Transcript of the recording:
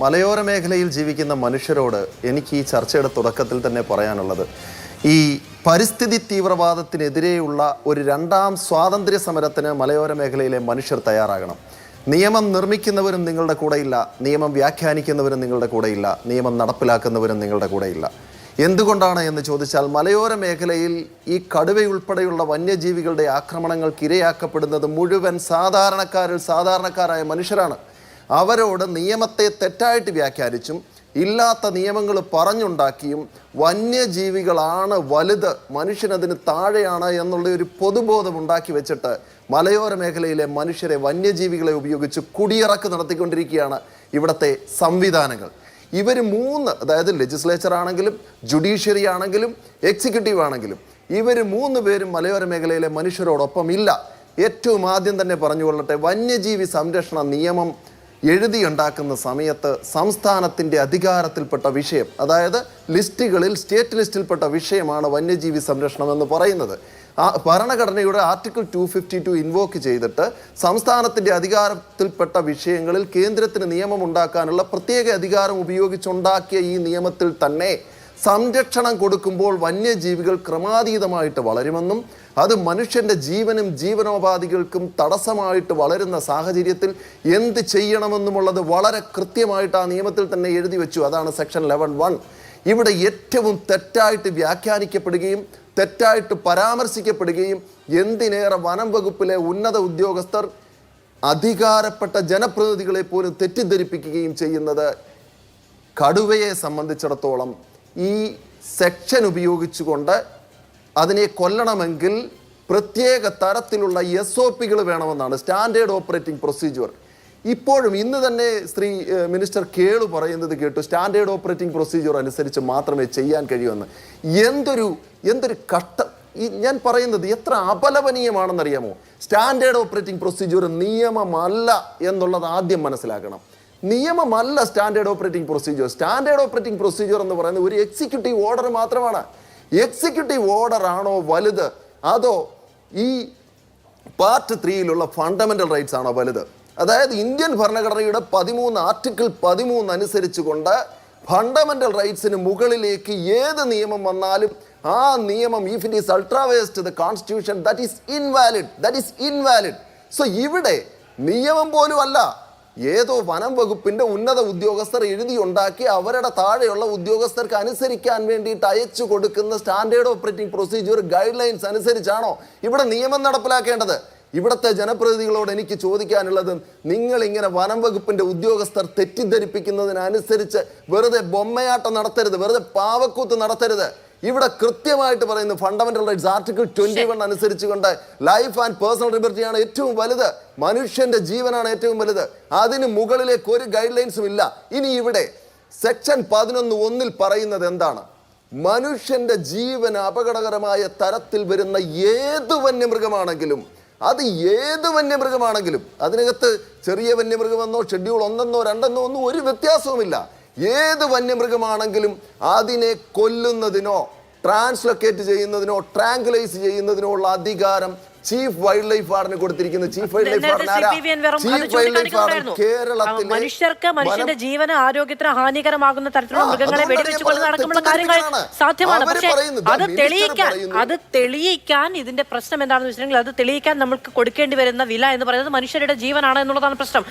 മലയോര മേഖലയിൽ ജീവിക്കുന്ന മനുഷ്യരോട് എനിക്ക് ഈ ചർച്ചയുടെ തുടക്കത്തിൽ തന്നെ പറയാനുള്ളത്, ഈ പരിസ്ഥിതി തീവ്രവാദത്തിനെതിരെയുള്ള ഒരു രണ്ടാം സ്വാതന്ത്ര്യ സമരത്തിന് മലയോര മേഖലയിലെ മനുഷ്യർ തയ്യാറാകണം. നിയമം നിർമ്മിക്കുന്നവരും നിങ്ങളുടെ കൂടെയില്ല, നിയമം വ്യാഖ്യാനിക്കുന്നവരും നിങ്ങളുടെ കൂടെയില്ല, നിയമം നടപ്പിലാക്കുന്നവരും നിങ്ങളുടെ കൂടെയില്ല. എന്തുകൊണ്ടാണ് എന്ന് ചോദിച്ചാൽ, മലയോര മേഖലയിൽ ഈ കടുവയുൾപ്പെടെയുള്ള വന്യജീവികളുടെ ആക്രമണങ്ങൾക്ക് ഇരയാക്കപ്പെടുന്നത് മുഴുവൻ സാധാരണക്കാരായ മനുഷ്യരാണ്. അവരോട് നിയമത്തെ തെറ്റായിട്ട് വ്യാഖ്യാനിച്ചും ഇല്ലാത്ത നിയമങ്ങൾ പറഞ്ഞുണ്ടാക്കിയും വന്യജീവികളാണ് വലുത്, മനുഷ്യനതിന് താഴെയാണ് എന്നുള്ള ഒരു പൊതുബോധം ഉണ്ടാക്കി വെച്ചിട്ട് മലയോര മേഖലയിലെ മനുഷ്യരെ വന്യജീവികളെ ഉപയോഗിച്ച് കുടിയിറക്ക് നടത്തിക്കൊണ്ടിരിക്കുകയാണ് ഇവിടുത്തെ സംവിധാനങ്ങൾ. ഇവർ മൂന്ന്, അതായത് ലെജിസ്ലേച്ചർ ആണെങ്കിലും ജുഡീഷ്യറി ആണെങ്കിലും എക്സിക്യൂട്ടീവ് ആണെങ്കിലും, ഇവർ മൂന്ന് പേരും മലയോര മേഖലയിലെ മനുഷ്യരോടൊപ്പം ഇല്ല. ഏറ്റവും ആദ്യം തന്നെ പറഞ്ഞുകൊള്ളട്ടെ, വന്യജീവി സംരക്ഷണ നിയമം എഴുതിയുണ്ടാക്കുന്ന സമയത്ത് സംസ്ഥാനത്തിൻ്റെ അധികാരത്തിൽപ്പെട്ട വിഷയം, അതായത് ലിസ്റ്റുകളിൽ സ്റ്റേറ്റ് ലിസ്റ്റിൽപ്പെട്ട വിഷയമാണ് വന്യജീവി സംരക്ഷണം എന്ന് പറയുന്നത്. ആ ഭരണഘടനയുടെ ആർട്ടിക്കിൾ 252 ഇൻവോക്ക് ചെയ്തിട്ട് സംസ്ഥാനത്തിൻ്റെ അധികാരത്തിൽപ്പെട്ട വിഷയങ്ങളിൽ കേന്ദ്രത്തിന് നിയമം ഉണ്ടാക്കാനുള്ള പ്രത്യേക അധികാരം ഉപയോഗിച്ചുണ്ടാക്കിയ ഈ നിയമത്തിൽ തന്നെ സംരക്ഷണം കൊടുക്കുമ്പോൾ വന്യജീവികൾ ക്രമാതീതമായിട്ട് വളരുമെന്നും അത് മനുഷ്യൻ്റെ ജീവനും ജീവനോപാധികൾക്കും തടസ്സമായിട്ട് വളരുന്ന സാഹചര്യത്തിൽ എന്ത് ചെയ്യണമെന്നുമുള്ളത് വളരെ കൃത്യമായിട്ട് ആ നിയമത്തിൽ തന്നെ എഴുതി വെച്ചു. അതാണ് സെക്ഷൻ 11(1). ഇവിടെ ഏറ്റവും തെറ്റായിട്ട് വ്യാഖ്യാനിക്കപ്പെടുകയും തെറ്റായിട്ട് പരാമർശിക്കപ്പെടുകയും, എന്തിനേറെ വനം വകുപ്പിലെ ഉന്നത ഉദ്യോഗസ്ഥർ അധികാരപ്പെട്ട ജനപ്രതിനിധികളെ പോലും തെറ്റിദ്ധരിപ്പിക്കുകയും ചെയ്യുന്നത്, കടുവയെ സംബന്ധിച്ചിടത്തോളം ഈ സെക്ഷൻ ഉപയോഗിച്ചുകൊണ്ട് അതിനെ കൊല്ലണമെങ്കിൽ പ്രത്യേക തരത്തിലുള്ള SOPകൾ വേണമെന്നാണ്, സ്റ്റാൻഡേർഡ് ഓപ്പറേറ്റിംഗ് പ്രൊസീജിയർ. ഇപ്പോഴും ഇന്ന് തന്നെ മിനിസ്റ്റർ കേളു പറയുന്നത് കേട്ടു, സ്റ്റാൻഡേർഡ് ഓപ്പറേറ്റിംഗ് പ്രൊസീജിയർ അനുസരിച്ച് മാത്രമേ ചെയ്യാൻ കഴിയൂന്ന്. എന്തൊരു കഷ്ടം! ഞാൻ പറയുന്നത് എത്ര അപലപനീയമാണെന്നറിയാമോ? സ്റ്റാൻഡേർഡ് ഓപ്പറേറ്റിംഗ് പ്രൊസീജിയർ നിയമമല്ല എന്നുള്ളത് ആദ്യം മനസ്സിലാക്കണം. നിയമമല്ല standard operating procedure. Standard operating procedure എന്ന് പറയുന്നത് ഒരു എക്സിക്യൂട്ടീവ് ഓർഡർ മാത്രമാണ്. എക്സിക്യൂട്ടീവ് ഓർഡർ ആണോ വലുത്, അതോ ഈ പാർട്ട് 3 ഫണ്ടമെന്റൽ റൈറ്റ്സ് ആണോ വലുത്? അതായത് ഇന്ത്യൻ ഭരണഘടനയുടെ ആർട്ടിക്കിൾ 13 അനുസരിച്ചുകൊണ്ട് ഫണ്ടമെന്റൽ റൈറ്റ്സിന് മുകളിലേക്ക് ഏത് നിയമം വന്നാലും ആ നിയമം, if it is ultra vires to the constitution, that is invalid. So ഇവിടെ നിയമം പോലും അല്ല, ഏതോ വനം വകുപ്പിന്റെ ഉന്നത ഉദ്യോഗസ്ഥർ എഴുതിയുണ്ടാക്കി അവരുടെ താഴെയുള്ള ഉദ്യോഗസ്ഥർക്ക് അനുസരിക്കാൻ വേണ്ടിയിട്ട് അയച്ചു കൊടുക്കുന്ന standard operating procedure guidelines അനുസരിച്ചാണോ ഇവിടെ നിയമം നടപ്പിലാക്കേണ്ടത്? ഇവിടുത്തെ ജനപ്രതിനിധികളോട് എനിക്ക് ചോദിക്കാനുള്ളത്, നിങ്ങൾ ഇങ്ങനെ വനം വകുപ്പിന്റെ ഉദ്യോഗസ്ഥർ തെറ്റിദ്ധരിപ്പിക്കുന്നതിനനുസരിച്ച് വെറുതെ ബൊമ്മയാട്ടം നടത്തരുത്, വെറുതെ പാവക്കൂത്ത് നടത്തരുത്. ഇവിടെ കൃത്യമായിട്ട് പറയുന്നു, ഫണ്ടമെന്റൽ റൈറ്റ്സ് ആർട്ടിക്കിൾ 21 അനുസരിച്ചുകൊണ്ട് ലൈഫ് ആൻഡ് പേഴ്സണൽ ലിബർട്ടിയാണ് ഏറ്റവും വലുത്, മനുഷ്യന്റെ ജീവനാണ് ഏറ്റവും വലുത്. അതിന് മുകളിലേക്ക് ഒരു ഗൈഡ് ലൈൻസും ഇല്ല. ഇനി ഇവിടെ സെക്ഷൻ 11(1) പറയുന്നത് എന്താണ്? മനുഷ്യന്റെ ജീവന് അപകടകരമായ തരത്തിൽ വരുന്ന ഏത് വന്യമൃഗമാണെങ്കിലും, അത് ഏത് വന്യമൃഗമാണെങ്കിലും, അതിനകത്ത് ചെറിയ വന്യമൃഗമെന്നോ ഷെഡ്യൂൾ 1 എന്നോ 2 എന്നോ ഒന്നും ഒരു വ്യത്യാസവുമില്ല. ഏത് വന്യമൃഗമാണെങ്കിലും അതിനെ കൊല്ലുന്നതിനോ ട്രാൻസ്ലൊക്കേറ്റ് ചെയ്യുന്നതിനോ ട്രാങ്കുലൈസ് ചെയ്യുന്നതിനോ ഉള്ള അധികാരം ചീഫ് വൈൽഡ് ലൈഫ് വാർഡിന് കൊടുത്തിരിക്കുന്ന. ചീഫ് വൈൽഡ് ലൈഫ് വാർഡ് കേരളത്തിലെ മനുഷ്യർക്ക്, മനുഷ്യന്റെ ജീവന് ആരോഗ്യത്തിന് ഹാനികരമാകുന്ന തരത്തിലുള്ള മൃഗങ്ങളെ വെടിവെച്ചുകൊണ്ട് നടക്കുമ്പോൾ കാര്യങ്ങൾ സാധ്യമാണ്. പക്ഷേ അത് തെളിയിക്കാൻ ഇതിന്റെ പ്രശ്നം എന്താണെന്ന് വെച്ചിട്ടുണ്ടെങ്കിൽ, അത് തെളിയിക്കാൻ നമുക്ക് കൊടുക്കേണ്ടി വരുന്ന വില എന്ന് പറയുന്നത് മനുഷ്യരുടെ ജീവനാണ് എന്നുള്ളതാണ് പ്രശ്നം.